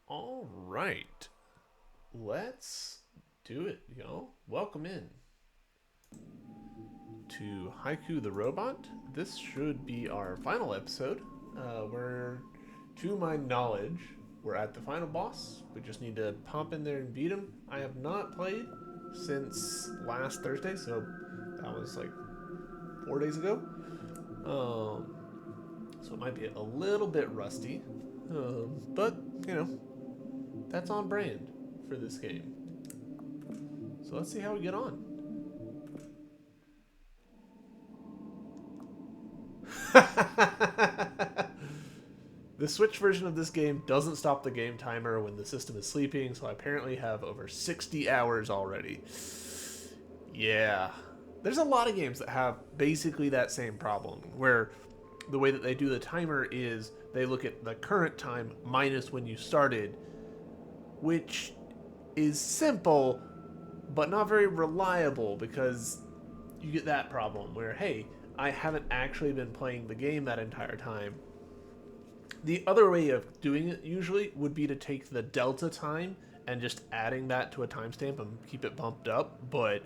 All right, let's do it, y'all. Welcome in to Haiku the Robot. This should be our final episode. To my knowledge, we're at the final boss. We just need to pop in there and beat him. I have not played since last Thursday, so that was like 4 days ago. So it might be a little bit rusty, but you know that's on brand for this game. So let's see how we get on. The Switch version of this game doesn't stop the game timer when the system is sleeping, so I apparently have over 60 hours already. Yeah. There's a lot of games that have basically that same problem, where the way that they do the timer is they look at the current time minus when you started, which is simple, but not very reliable because you get that problem where, hey, I haven't actually been playing the game that entire time. The other way of doing it usually would be to take the delta time and just adding that to a timestamp and keep it bumped up, but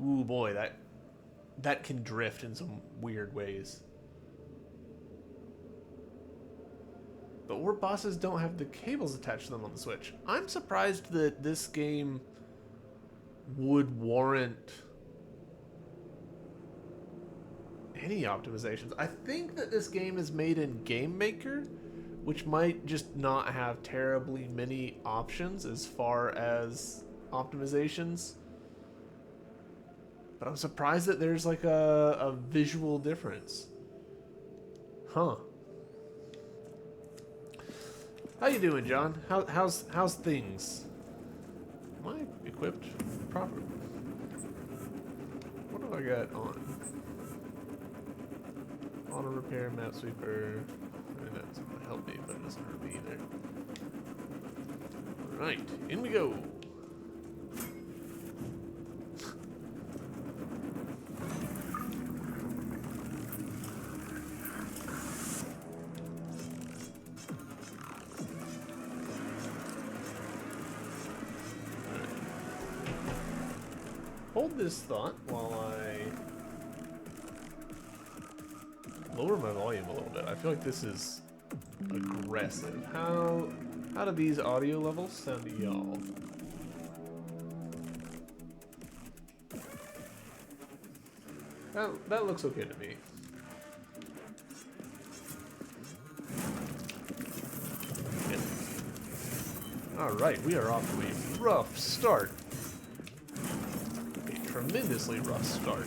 ooh boy, that can drift in some weird ways. But war bosses don't have the cables attached to them on the Switch. I'm surprised that this game would warrant any optimizations. I think that this game is made in Game Maker, which might just not have terribly many options as far as optimizations. But I'm surprised that there's like a visual difference. Huh. How you doing, John? How's things? Am I equipped properly? What have I got on? Auto repair, map sweeper. I mean, that's gonna help me, but it doesn't hurt me either. Alright, in we go. Hold this thought while I lower my volume a little bit. I feel like this is aggressive. How do these audio levels sound to y'all? That looks okay to me. Alright, we are off to a rough start. A tremendously rough start.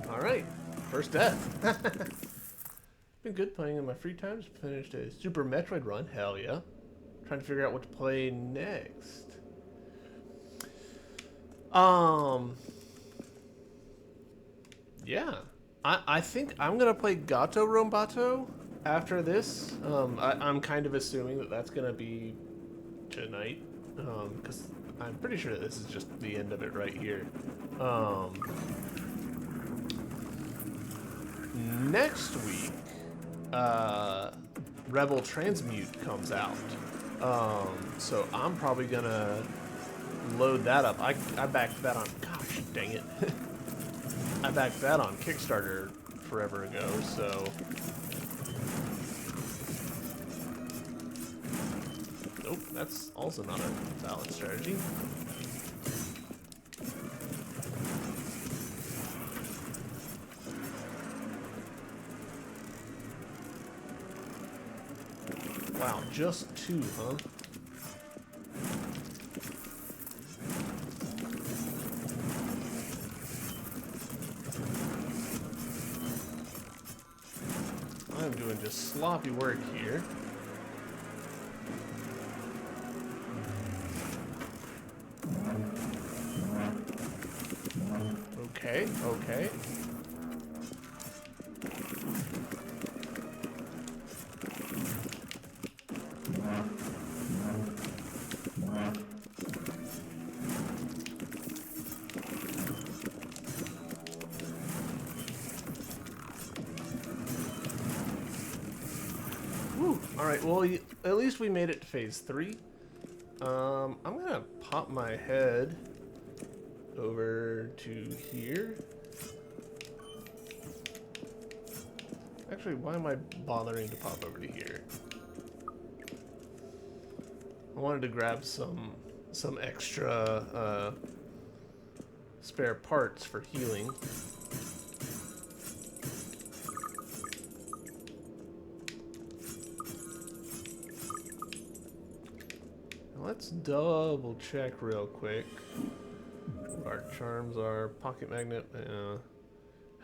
Alright, first death. Been good playing in my free time. Just finished a Super Metroid run. Hell yeah. Trying to figure out what to play next. Yeah. I think I'm going to play Gato Rombato after this. I'm kind of assuming that that's going to be tonight. Because I'm pretty sure that this is just the end of it right here. Next week, Rebel Transmute comes out. So I'm probably gonna load that up. I backed that on, gosh dang it. I backed that on Kickstarter forever ago, so. Nope, that's also not a valid strategy. Wow, just two, huh? of sloppy work here. Okay, okay. Woo. All right, well, at least we made it to phase 3. I'm gonna pop my head over to here. Actually, why am I bothering to pop over to here? I wanted to grab some extra spare parts for healing. Let's double check real quick what our charms are. Pocket magnet,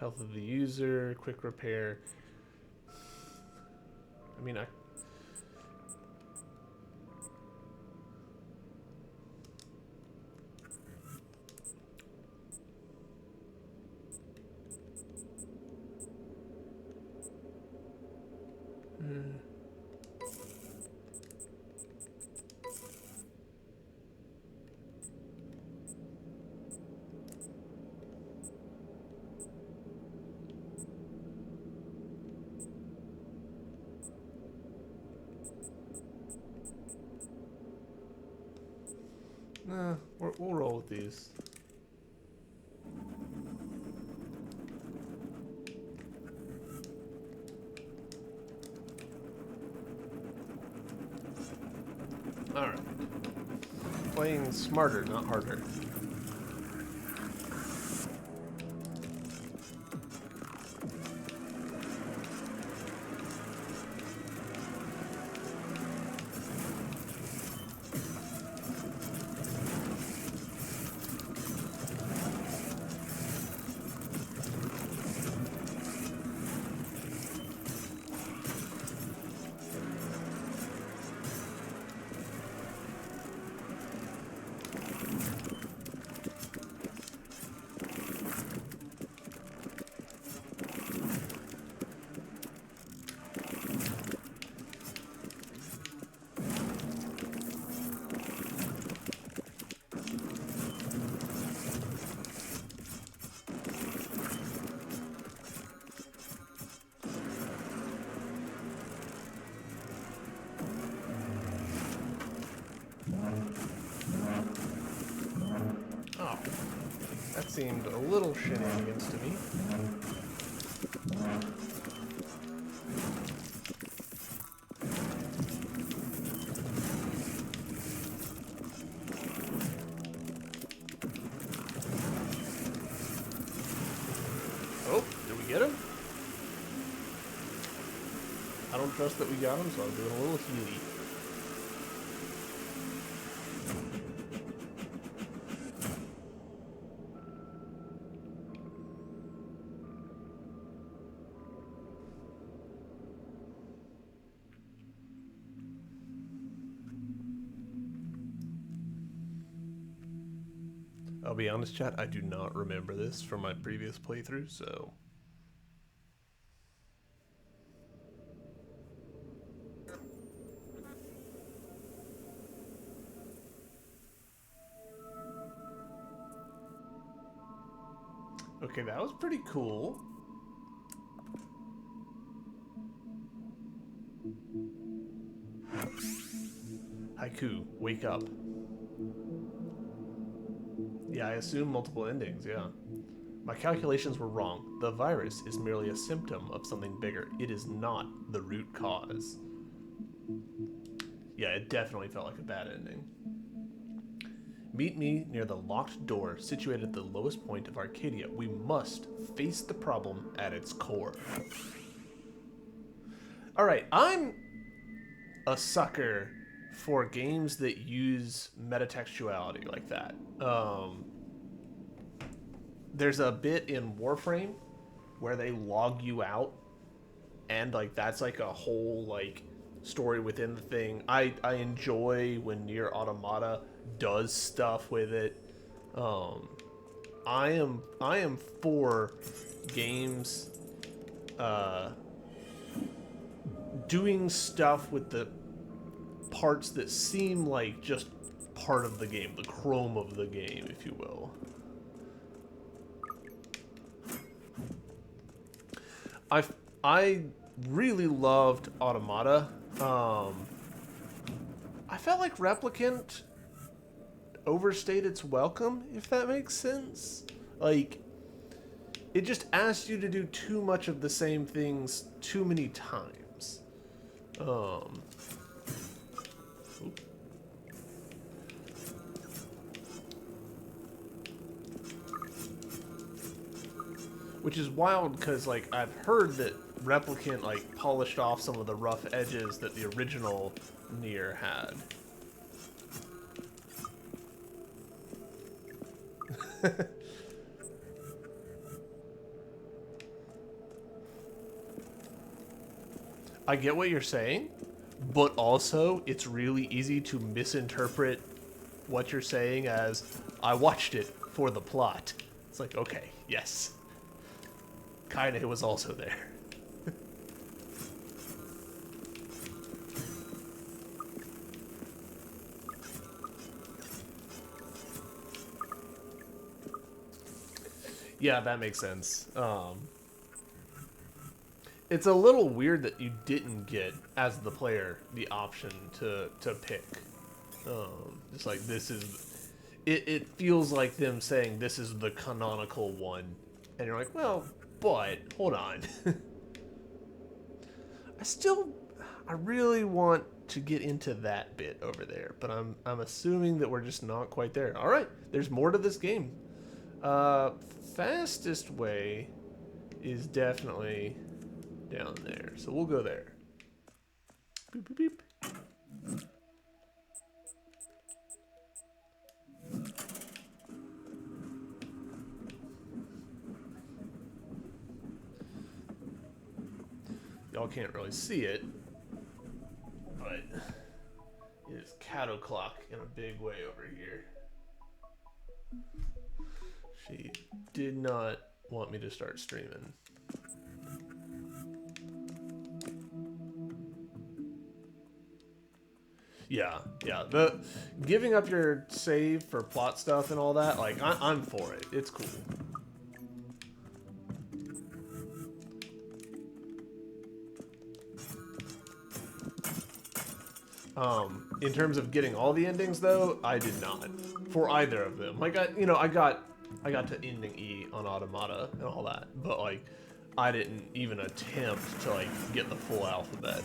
health of the user, quick repair. I mean, nah, we'll roll with these. Alright. Playing smarter, not harder. Oh, that seemed a little shenanigans to me. Oh, did we get him? I don't trust that we got him, so I'm doing a little healy. I'll be honest, chat, I do not remember this from my previous playthrough, so... Okay, that was pretty cool. Haiku, wake up. Yeah, I assume multiple endings, yeah. My calculations were wrong. The virus is merely a symptom of something bigger. It is not the root cause. Yeah, it definitely felt like a bad ending. Meet me near the locked door situated at the lowest point of Arcadia. We must face the problem at its core. Alright, I'm a sucker for games that use metatextuality like that. There's a bit in Warframe where they log you out and like that's like a whole like story within the thing. I enjoy when Nier Automata does stuff with it. Um, I am for games uh, doing stuff with the parts that seem like just part of the game, the chrome of the game, if you will. I I really loved Automata. I felt like Replicant overstayed its welcome, if that makes sense. Like, it just asked you to do too much of the same things too many times. Um, which is wild because like I've heard that Replicant like polished off some of the rough edges that the original Nier had. I get what you're saying, but also it's really easy to misinterpret what you're saying as I watched it for the plot. It's like, okay, yes. Kinda was also there. Yeah, that makes sense. It's a little weird that you didn't get, as the player, the option to pick. Just like this is, it feels like them saying this is the canonical one, and you're like, well, but hold on. I still, I really want to get into that bit over there, but I'm assuming that we're just not quite there. All right, there's more to this game. Fastest way is definitely down there, so we'll go there. Beep, beep, beep. Y'all can't really see it, but it is cat o'clock in a big way over here. She did not want me to start streaming. Yeah. The giving up your save for plot stuff and all that, like I'm for it. It's cool. In terms of getting all the endings though, I did not for either of them. Like I got to ending E on Automata and all that, but like I didn't even attempt to like get the full alphabet.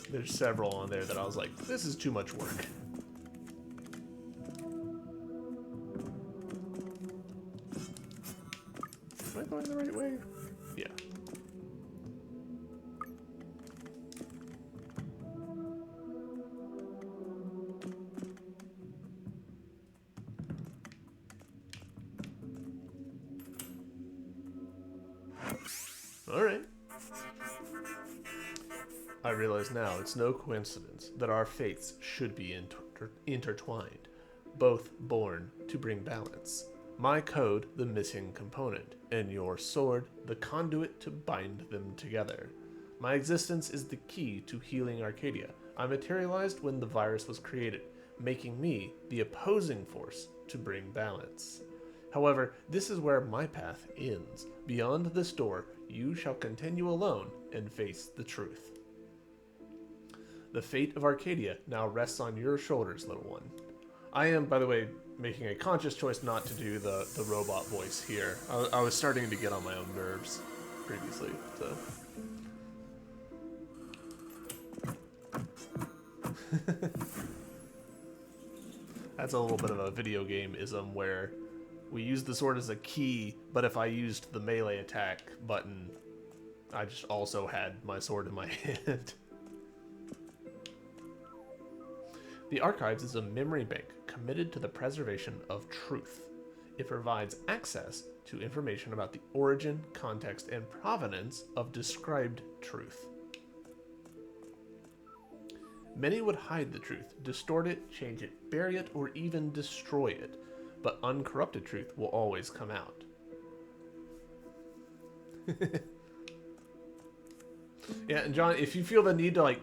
There's several on there that I was like, this is too much work. Am I going the right way? Yeah. All right. I realize now it's no coincidence that our fates should be intertwined, both born to bring balance. My code, the missing component, and your sword, the conduit to bind them together. My existence is the key to healing Arcadia. I materialized when the virus was created, making me the opposing force to bring balance. However, this is where my path ends. Beyond this door, you shall continue alone and face the truth. The fate of Arcadia now rests on your shoulders, little one. I am, by the way, making a conscious choice not to do the robot voice here. I was starting to get on my own nerves previously, so... That's a little bit of a video game-ism where we use the sword as a key, but if I used the melee attack button, I just also had my sword in my hand. The Archives is a memory bank committed to the preservation of truth. It provides access to information about the origin, context, and provenance of described truth. Many would hide the truth, distort it, change it, bury it, or even destroy it, but uncorrupted truth will always come out. Yeah, and John, if you feel the need to like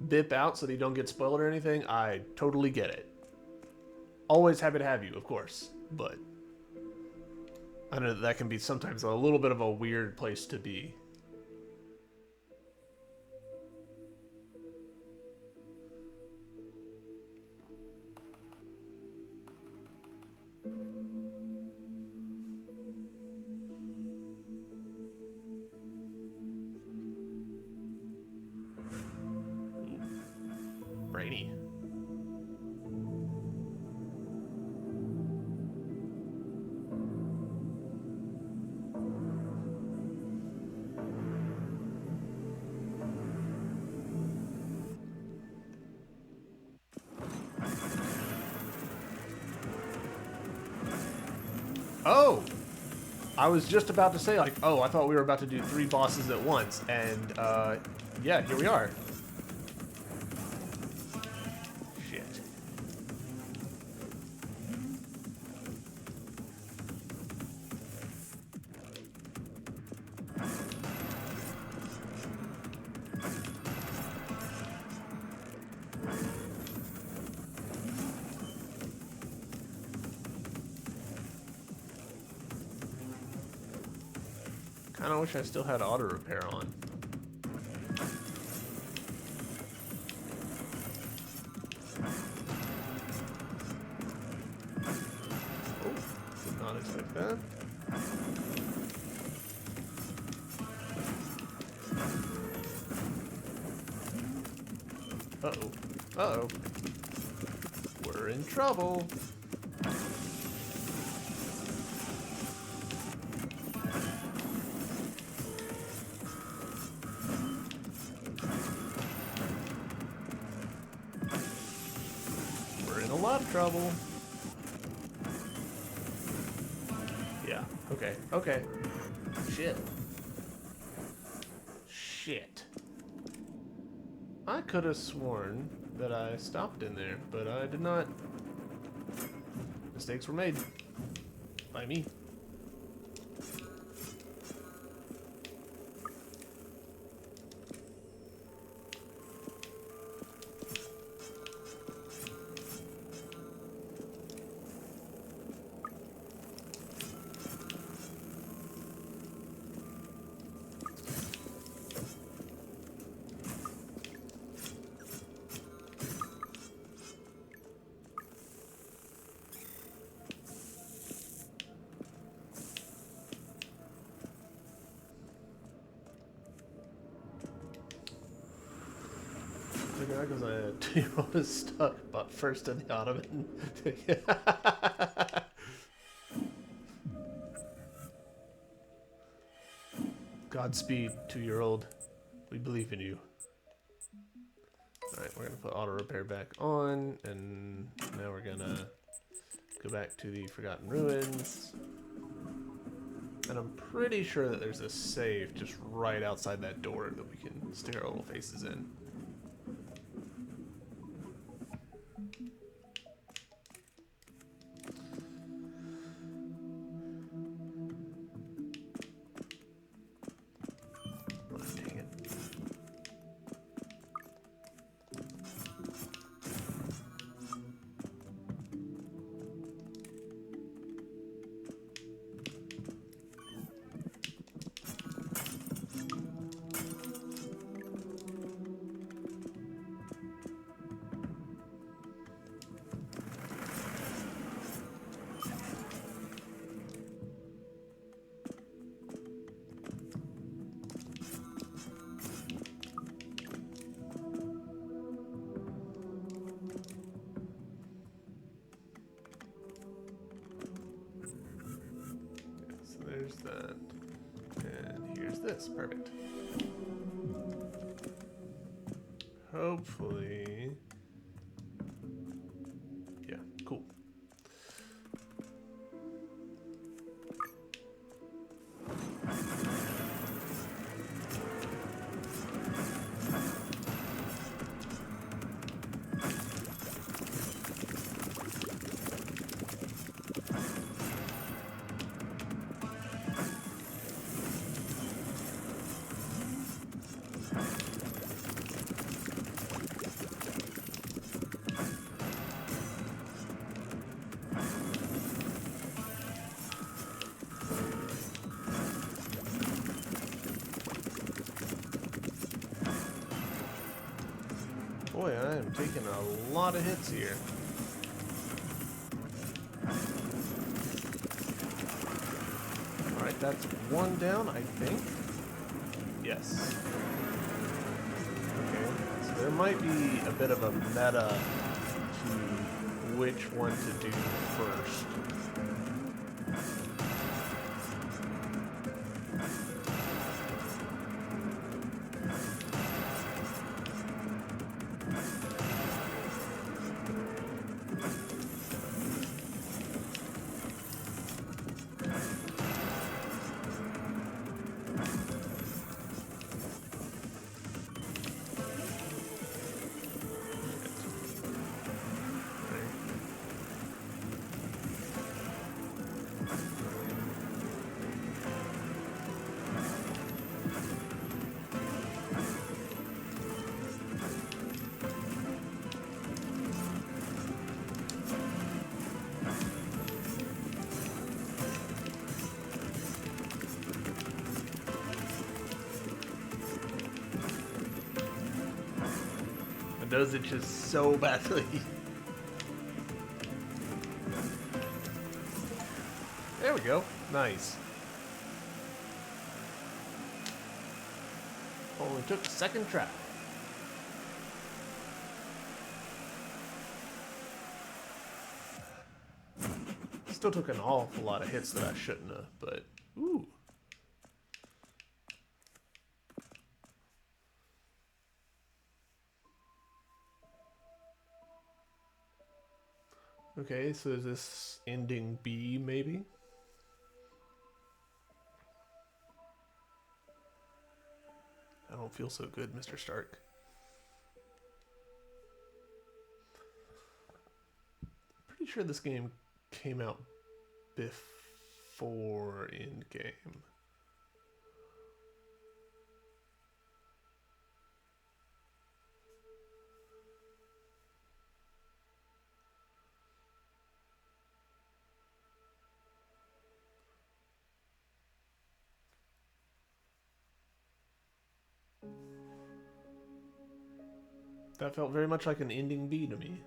bip out so that you don't get spoiled or anything, I totally get it. Always happy to have you, of course, but I know that can be sometimes a little bit of a weird place to be. Brainy. Oh! I was just about to say, like, oh, I thought we were about to do 3 bosses at once, and, yeah, here we are. Shit. Kinda wish I still had auto repair on. Oh, did not expect that. Uh-oh. Uh-oh. We're in trouble. We're in a lot of trouble. Yeah, okay, okay. Shit. Shit. I could have sworn that I stopped in there, but I did not. Mistakes were made. By me. Because a 2-year-old is stuck, but first in the Ottoman. Godspeed, 2-year-old. We believe in you. Alright, we're gonna put auto repair back on, and now we're gonna go back to the Forgotten Ruins. And I'm pretty sure that there's a save just right outside that door that we can stick our little faces in. There's that. And here's this. Perfect. Hopefully. Yeah, cool. I'm taking a lot of hits here. Alright, that's one down, I think. Yes. Okay, so there might be a bit of a meta to which one to do first. Does it just so badly. There we go. Nice. Only took a second try. Still took an awful lot of hits that I shouldn't have, but ooh. Okay, so is this ending B, maybe? I don't feel so good, Mr. Stark. Pretty sure this game came out before Endgame. That felt very much like an ending B to me.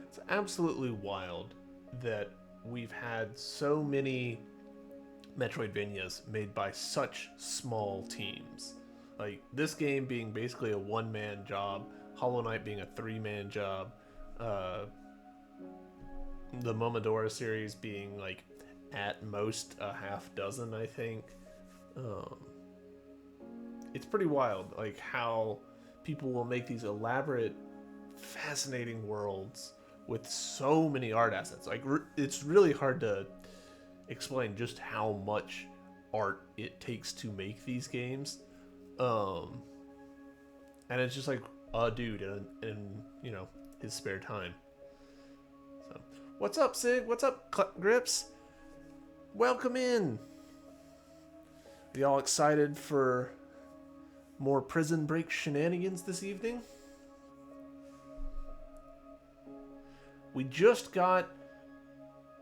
It's absolutely wild that we've had so many Metroidvanias made by such small teams. Like, this game being basically a one-man job, Hollow Knight being a three-man job, the Momodora series being, like, at most a half dozen, I think. It's pretty wild, like, how people will make these elaborate, fascinating worlds with so many art assets. Like, it's really hard to explain just how much art it takes to make these games. And it's just like a dude in you know, his spare time. So, what's up, Sig? What's up, Grips? Welcome in. Are y'all excited for more Prison Break shenanigans this evening? We just got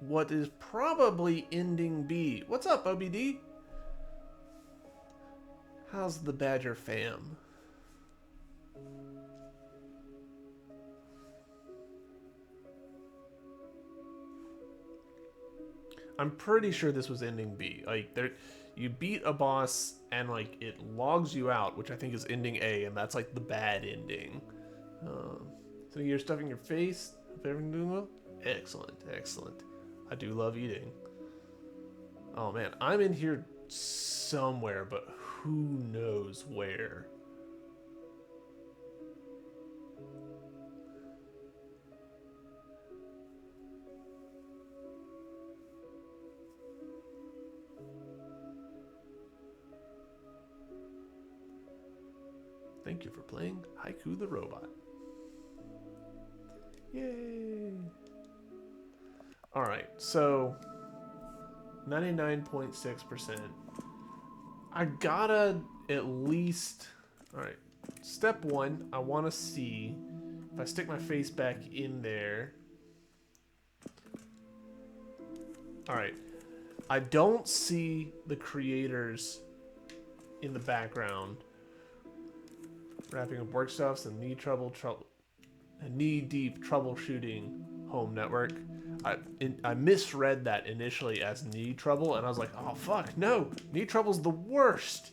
what is probably ending B. What's up, OBD? How's the Badger fam? I'm pretty sure this was ending B. Like, you beat a boss and, like, it logs you out, which I think is ending A, and that's, like, the bad ending. So you're stuffing your face? Hope everything doing well? Excellent, excellent. I do love eating. Oh, man, I'm in here somewhere, but who knows where? Thank you for playing Haiku the Robot. Yay! Alright, so 99.6%. I gotta at least... Alright, step one, I want to see if I stick my face back in there. All right. I don't see the creators in the background wrapping up work stuffs and knee-deep troubleshooting home network. I misread that initially as knee trouble, and I was like, oh fuck, no, knee trouble's the worst.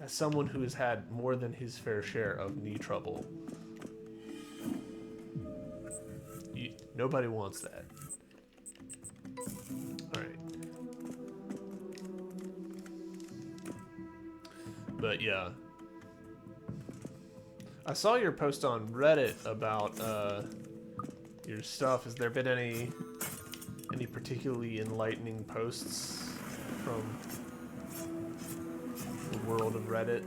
As someone who has had more than his fair share of knee trouble, nobody wants that. All right. But yeah, I saw your post on Reddit about your stuff. Has there been any particularly enlightening posts from the world of Reddit?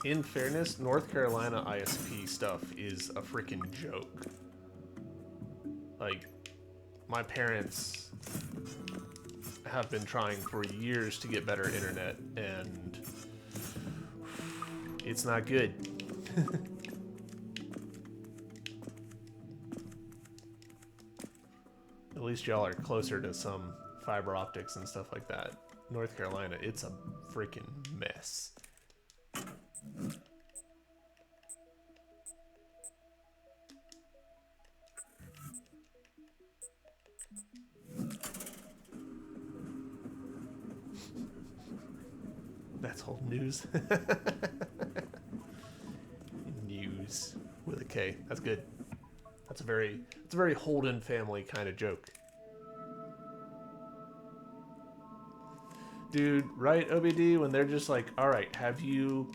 In fairness, North Carolina ISP stuff is a freaking joke. Like, my parents have been trying for years to get better internet, and it's not good. At least y'all are closer to some fiber optics and stuff like that. North Carolina, it's a freaking mess. That's old news. News with a K. That's good. It's a very Holden family kind of joke. Dude, right, OBD, when they're just like, all right, have you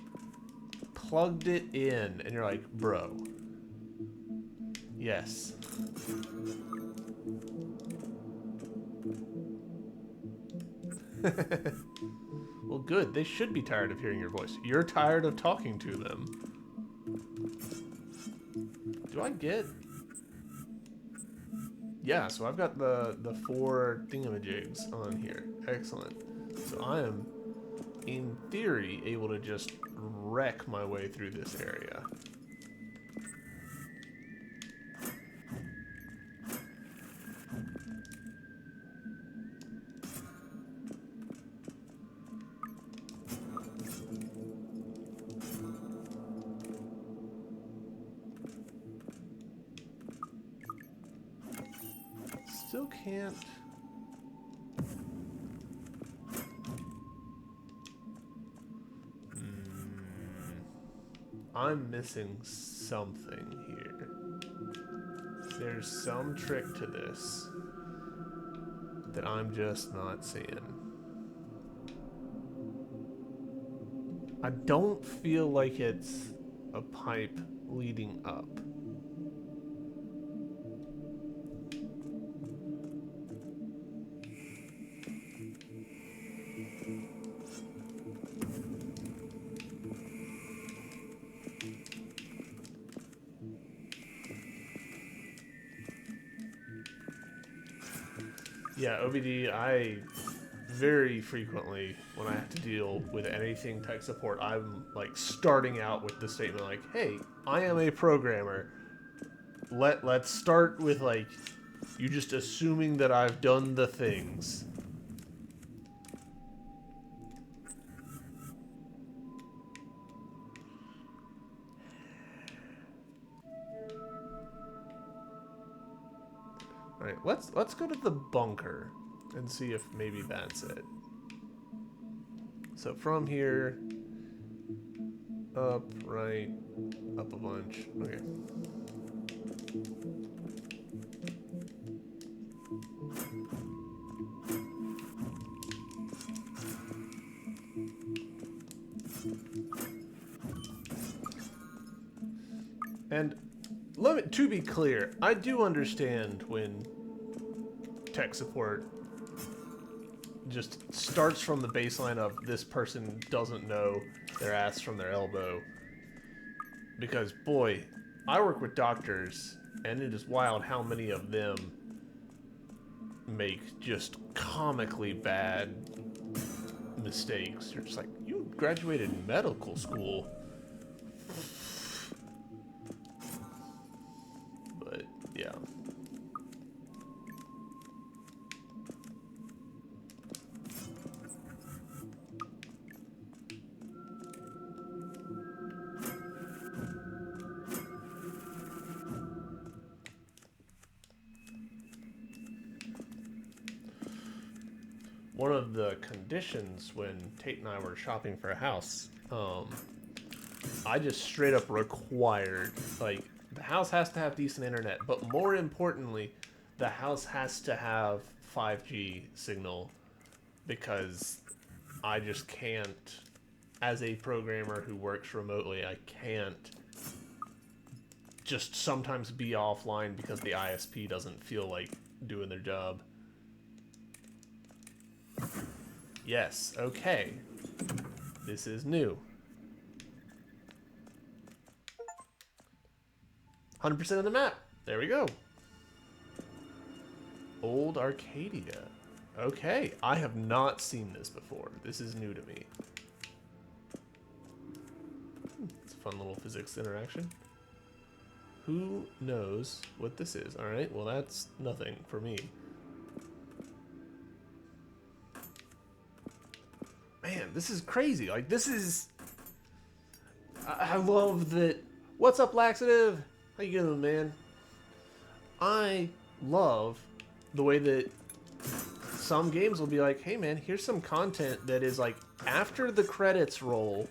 plugged it in? And you're like, bro, yes. Well, good. They should be tired of hearing your voice. You're tired of talking to them. Do I get... Yeah, so I've got the 4 thingamajigs on here. Excellent. So I am, in theory, able to just wreck my way through this area. Still can't... I'm missing something here. There's some trick to this that I'm just not seeing. I don't feel like it's a pipe leading up. Yeah, OBD, I very frequently, when I have to deal with anything tech support, I'm like starting out with the statement like, hey, I am a programmer. Let's start with like, you just assuming that I've done the things. Alright, let's go to the bunker and see if maybe that's it. So from here, up, right, up a bunch. Okay. And to be clear, I do understand when tech support just starts from the baseline of this person doesn't know their ass from their elbow. Because, boy, I work with doctors, and it is wild how many of them make just comically bad mistakes. You're just like, you graduated medical school. But, yeah. One of the conditions when Tate and I were shopping for a house, I just straight up required, like, the house has to have decent internet, but more importantly, the house has to have 5G signal, because I just can't, as a programmer who works remotely, I can't just sometimes be offline because the ISP doesn't feel like doing their job. Yes, okay. This is new. 100% of the map. There we go. Old Arcadia. Okay, I have not seen this before. This is new to me. It's a fun little physics interaction. Who knows what this is? Alright, well that's nothing for me. Man, this is crazy. Like, this is... I love that... What's up, Laxative? How you doing, man? I love the way that some games will be like, hey, man, here's some content that is, like, after the credits roll,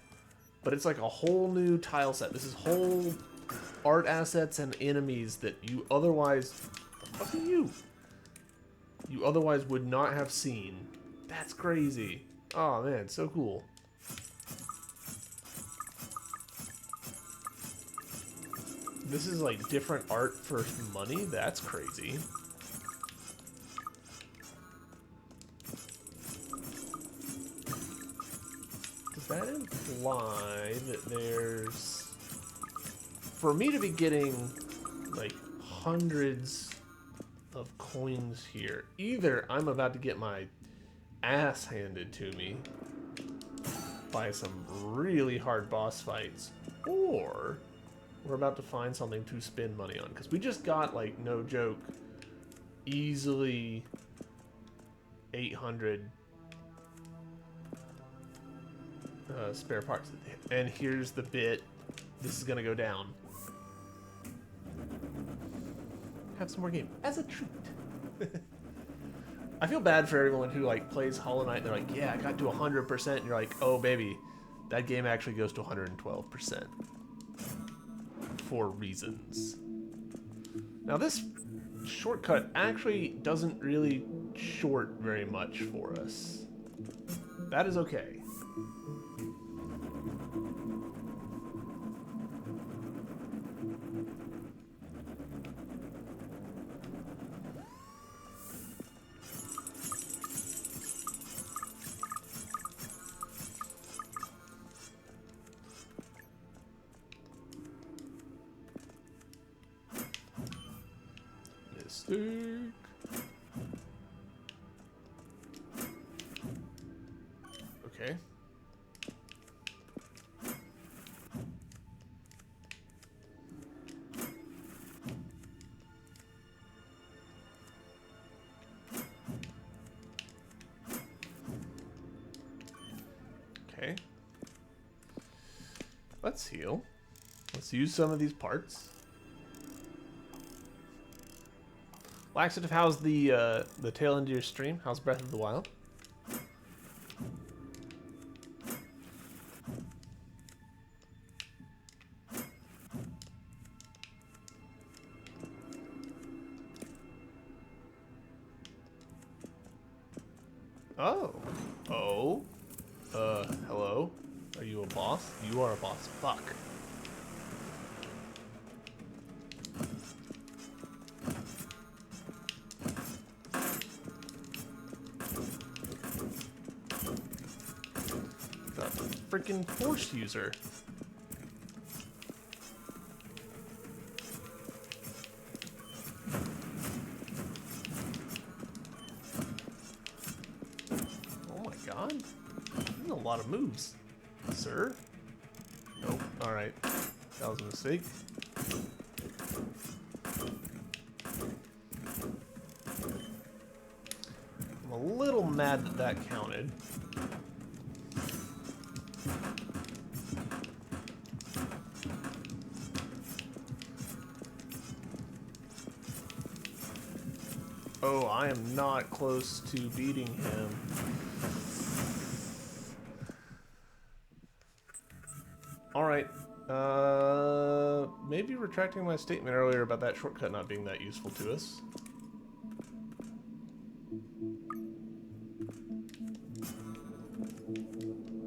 but it's like a whole new tile set. This is whole art assets and enemies that you otherwise... Fuck you! You otherwise would not have seen. That's crazy. Oh man, so cool. This is like different art for money? That's crazy. Does that imply that there's... For me to be getting like hundreds of coins here, either I'm about to get my ass handed to me by some really hard boss fights, or we're about to find something to spend money on, because we just got, like, no joke, easily 800 spare parts. And here's the bit, this is gonna go down. Have some more game as a treat. I feel bad for everyone who, like, plays Hollow Knight and they're like, yeah, I got to 100%, and you're like, oh, baby, that game actually goes to 112%. For reasons. Now, this shortcut actually doesn't really short very much for us. That is okay. Okay. Okay. Let's heal. Let's use some of these parts. Laxative, how's the tail end of your stream? How's Breath of the Wild? Oh. Oh. Hello? Are you a boss? You are a boss. Fuck. The freaking force user. on. There's a lot of moves. Sir? Nope. Alright. That was a mistake. I'm a little mad that that counted. Oh, I am not close to beating him. Alright. Maybe retracting my statement earlier about that shortcut not being that useful to us.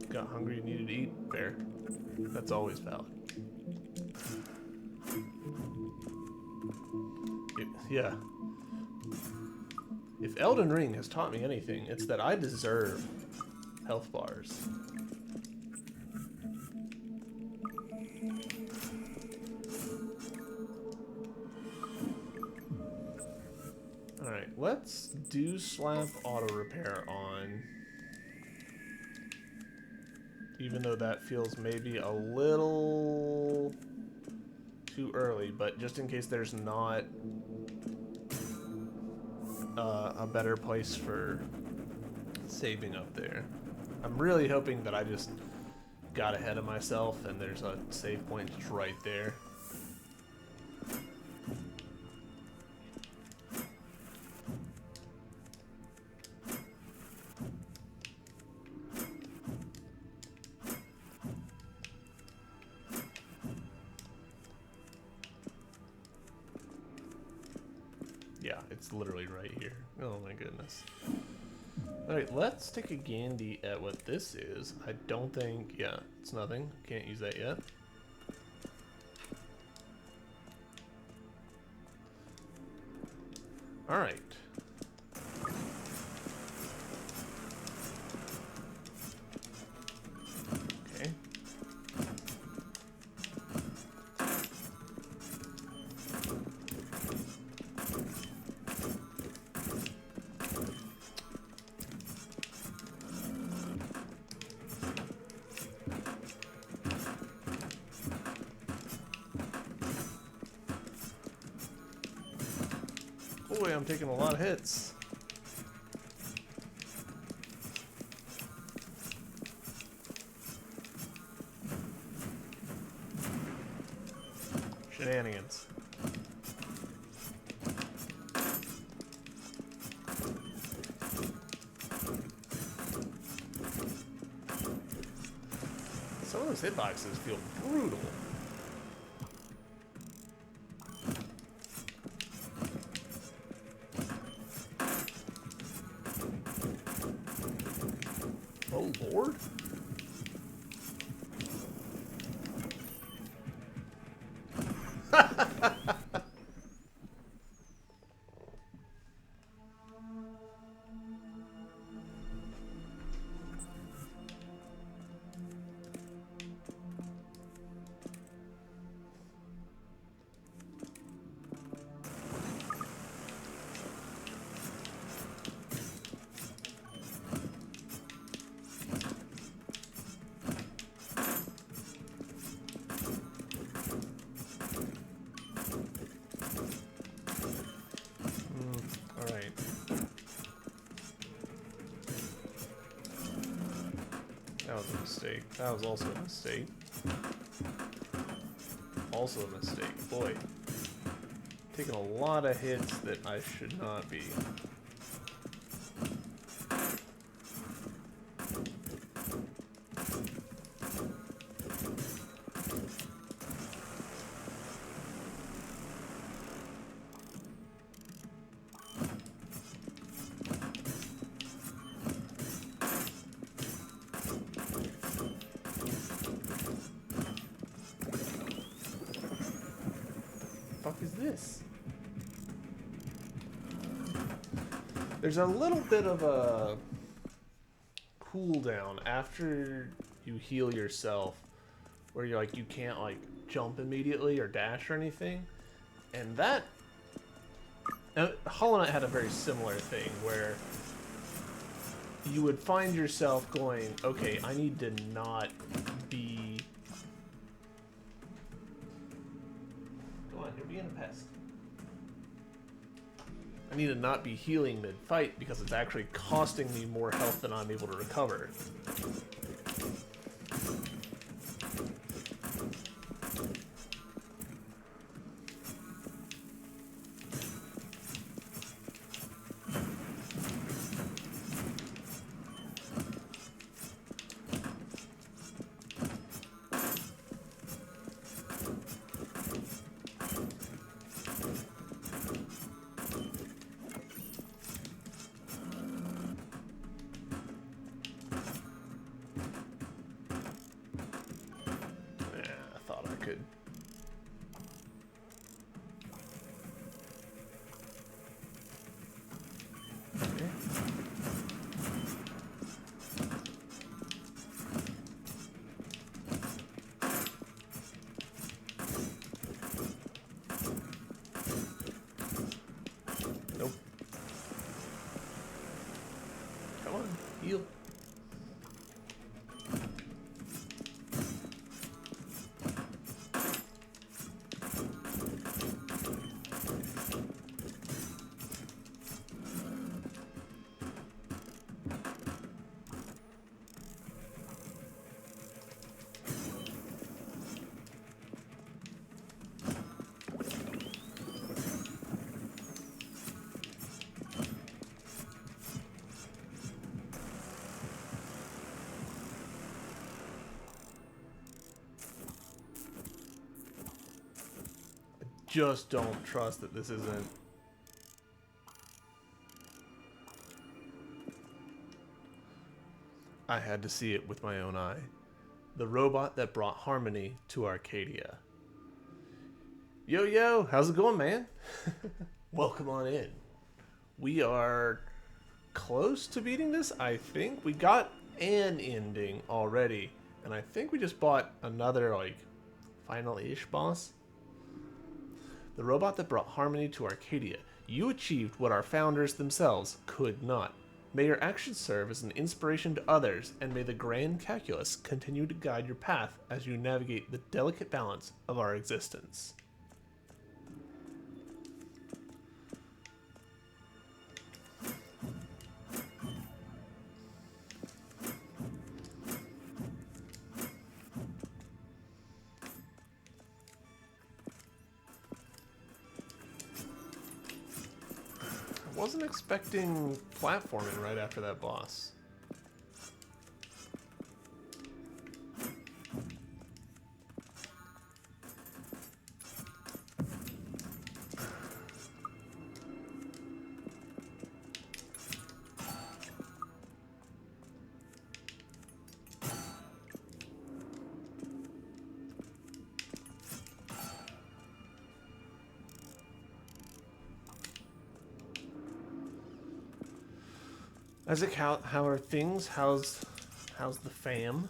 Got hungry and needed to eat? Fair. That's always valid. Yeah. If Elden Ring has taught me anything, it's that I deserve health bars. Alright, let's do slap auto repair on. Even though that feels maybe a little too early, but just in case there's not a better place for saving up there. I'm really hoping that I just got ahead of myself and there's a save point just right there. Yeah, it's literally right here. Oh my goodness. Alright, let's take a gandy at what this is. I don't think... yeah, it's nothing. Can't use that yet. Alright. Okay. Boy, I'm taking a lot of hits. Shenanigans. Some of those hitboxes feel brutal. Oh, Lord. Alright. That was a mistake. That was also a mistake. Also a mistake. Boy. Taking a lot of hits that I should not be. Fuck is this? There's a little bit of a cooldown after you heal yourself where you're like, you can't like jump immediately or dash or anything. And that Hollow Knight had a very similar thing where you would find yourself going, okay, I need to not be... Go on, you're being a pest. I need to not be healing mid-fight because it's actually costing me more health than I'm able to recover. Heal. Just don't trust that this isn't... I had to see it with my own eye. The robot that brought harmony to Arcadia. Yo, yo, how's it going, man? Welcome on in. We are close to beating this, I think. We got an ending already, and I think we just bought another, like, final-ish boss. The robot that brought harmony to Arcadia. You achieved what our founders themselves could not. May your actions serve as an inspiration to others, and may the grand calculus continue to guide your path as you navigate the delicate balance of our existence. Wasn't expecting platforming right after that boss. Isaac, how are things? How's the fam?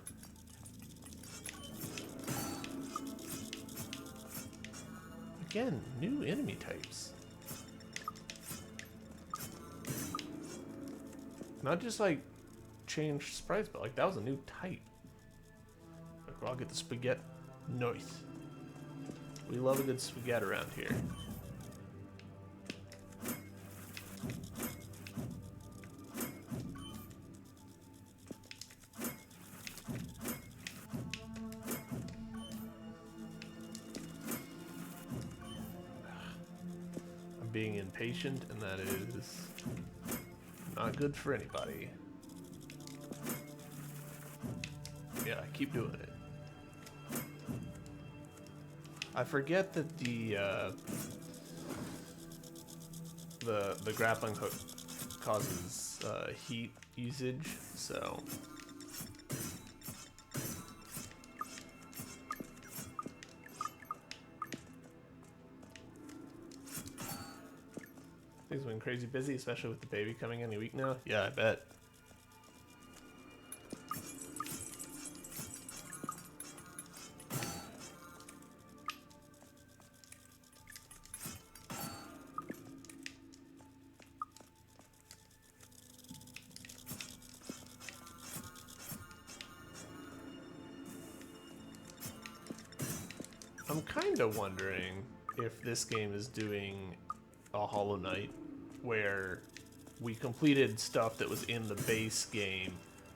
Again, new enemy types. Not just like change sprites, but like that was a new type. Like, I'll get the spaghetti. Nice. We love a good spaghetti around here. Being impatient, and that is not good for anybody. Yeah, keep doing it. I forget that the grappling hook causes heat usage, so things been crazy busy, especially with the baby coming any week now. Yeah, I bet. I'm kind of wondering if this game is doing a Hollow Knight where we completed stuff that was in the base game,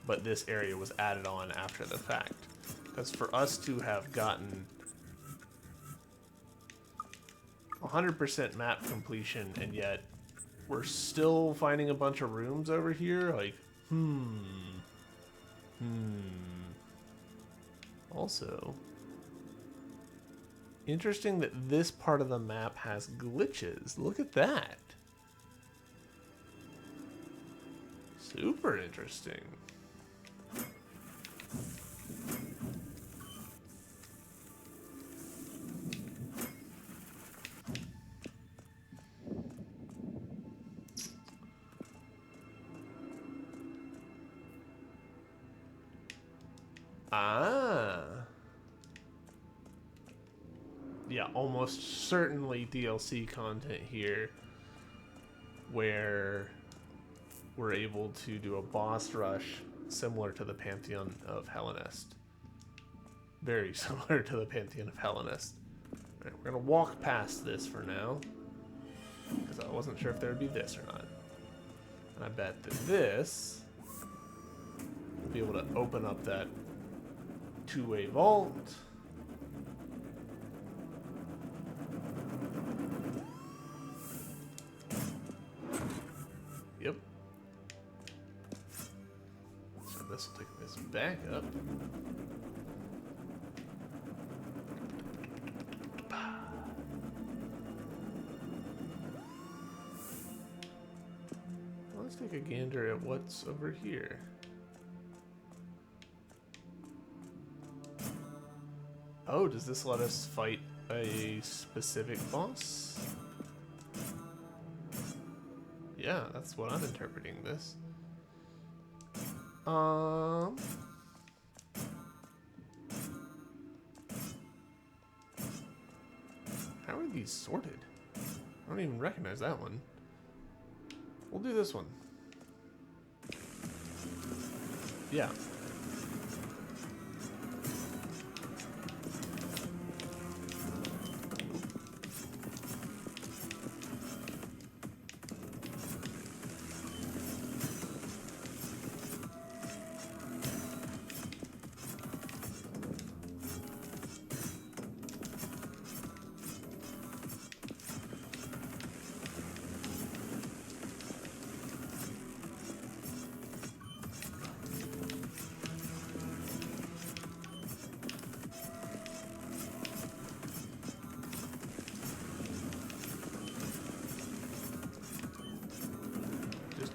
but this area was added on after the fact. Because for us to have gotten 100% map completion and yet we're still finding a bunch of rooms over here, like, Also, interesting that this part of the map has glitches. Look at that. Super interesting. Ah. Yeah, almost certainly DLC content here where we're able to do a boss rush similar to the Pantheon of Hellenist. Very similar to the Pantheon of Hellenist. Right, we're going to walk past this for now because I wasn't sure if there would be this or not. And I bet that this will be able to open up that two-way vault. Yep. So this will take this back up. Let's take a gander at what's over here. Oh, does this let us fight a specific boss? Yeah, that's what I'm interpreting this. How are these sorted? I don't even recognize that one. We'll do this one. Yeah.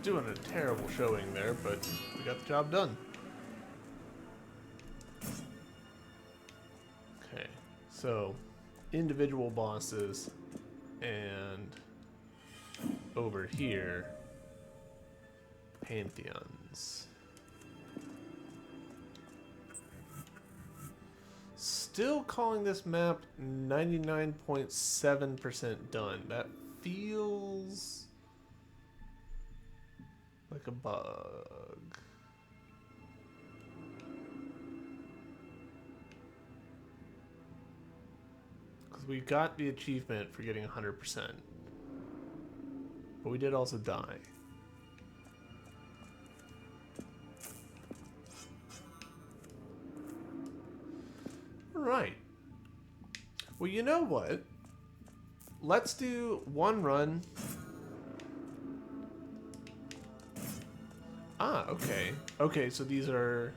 Doing a terrible showing there, but we got the job done. Okay, so individual bosses, and over here, pantheons. Still calling this map 99.7% done. That feels like a bug. Because we got the achievement for getting 100%. But we did also die. Alright. Well, you know what? Let's do one run. Ah, okay. Okay, so these are...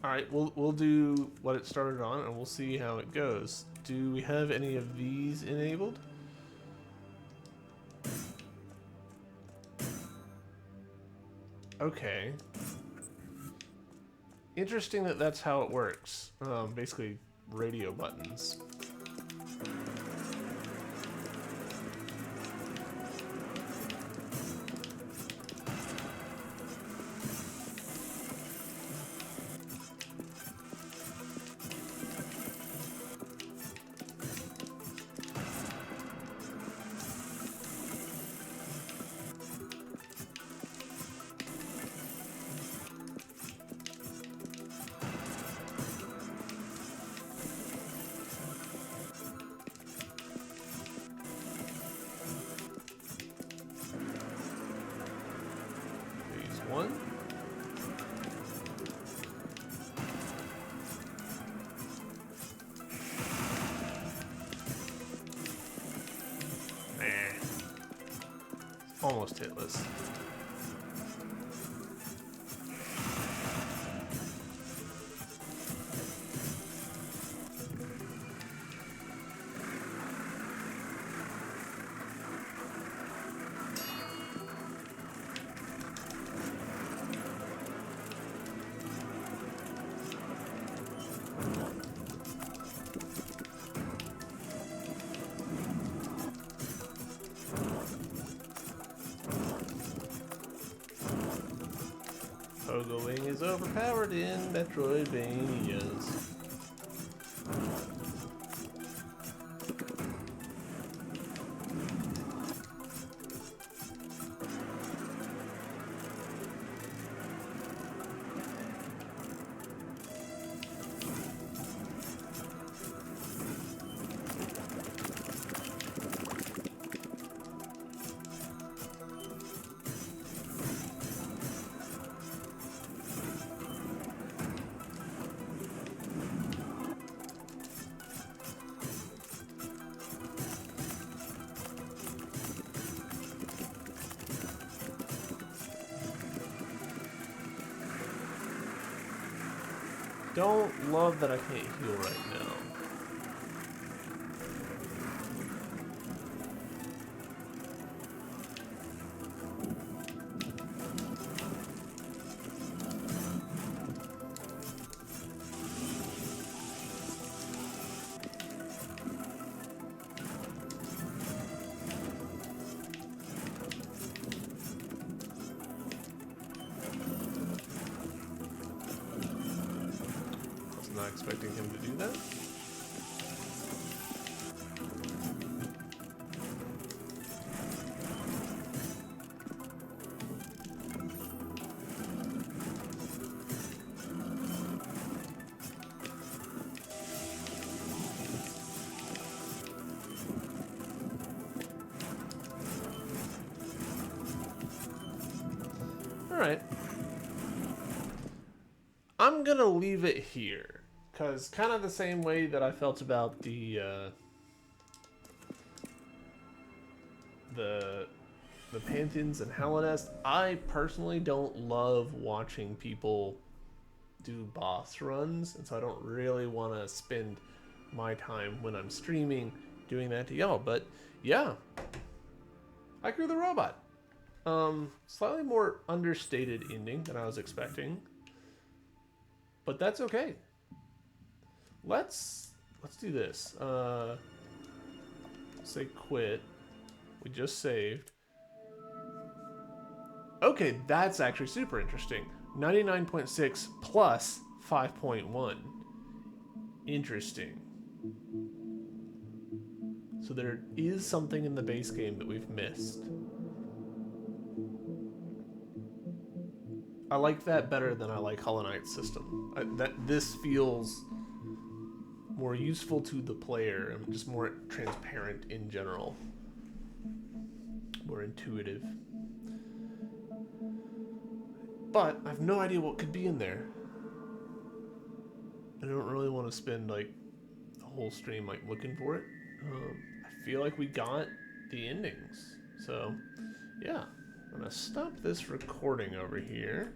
Alright, we'll do what it started on, and we'll see how it goes. Do we have any of these enabled? Okay. Interesting that that's how it works. Basically, radio buttons. almost hitless. Pogoing is overpowered in Metroidvanias. Don't love that I can't heal right now. Not expecting him to do that. All right. I'm gonna leave it here. Because kind of the same way that I felt about the Pantheons and Halonest, I personally don't love watching people do boss runs, and so I don't really want to spend my time when I'm streaming doing that to y'all. But yeah, Haiku the Robot. Slightly more understated ending than I was expecting, but that's okay. Let's do this. Say quit. We just saved. Okay, that's actually super interesting. 99.6 plus 5.1. Interesting. So there is something in the base game that we've missed. I like that better than I like Hollow Knight's system. This feels more useful to the player and just more transparent in general. More intuitive. But I have no idea what could be in there. I don't really want to spend like the whole stream like looking for it. I feel like we got the endings. So yeah, I'm gonna stop this recording over here.